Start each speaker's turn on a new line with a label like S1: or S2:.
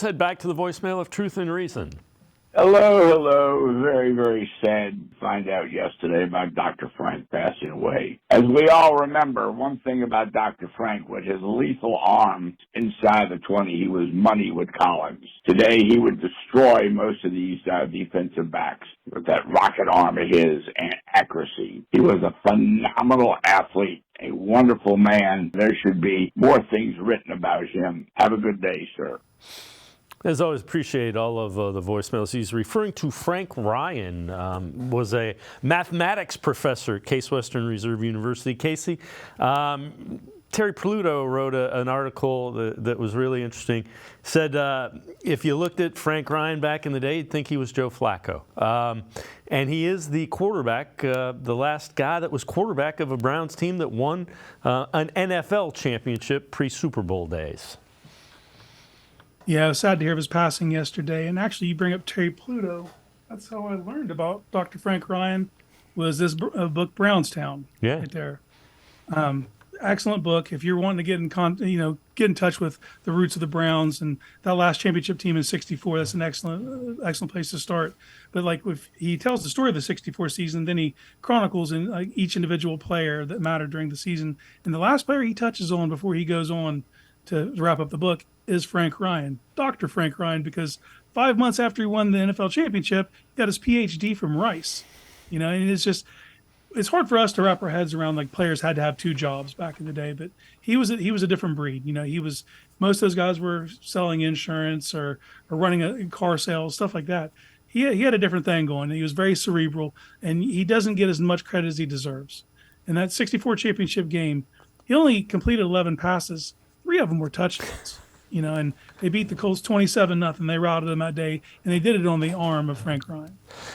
S1: Let's head back to the voicemail of Truth and Reason.
S2: Hello. Very, very sad to find out yesterday about Dr. Frank passing away. As we all remember, one thing about Dr. Frank was his lethal arm inside the 20. He was money with Collins. Today, he would destroy most of these defensive backs with that rocket arm of his and accuracy. He was a phenomenal athlete, a wonderful man. There should be more things written about him. Have a good day, sir.
S1: As always, appreciate all of the voicemails. He's referring to Frank Ryan, was a mathematics professor at Case Western Reserve University. Casey, Terry Pluto wrote an article that was really interesting. Said if you looked at Frank Ryan back in the day, you'd think he was Joe Flacco. And he is the quarterback, the last guy that was quarterback of a Browns team that won an NFL championship pre-Super Bowl days.
S3: Yeah, I was sad to hear of his passing yesterday. And actually, you bring up Terry Pluto. That's how I learned about Dr. Frank Ryan, was this book, Brownstown, right there. Excellent book. If you're wanting to get in touch with the roots of the Browns and that last championship team in '64, that's an excellent place to start. But if he tells the story of the '64 season, then he chronicles in each individual player that mattered during the season. And the last player he touches on before he goes on to wrap up the book is Frank Ryan, Dr. Frank Ryan, because 5 months after he won the NFL championship, he got his PhD from Rice. And it's hard for us to wrap our heads around players had to have two jobs back in the day, but he was a different breed. Most of those guys were selling insurance or running a car sales, stuff like that. He had a different thing going. He was very cerebral, and he doesn't get as much credit as he deserves. In that '64 championship game, he only completed 11 passes. 3 of them were touchdowns. And they beat the Colts 27-0. They routed them that day, and they did it on the arm of Frank Ryan.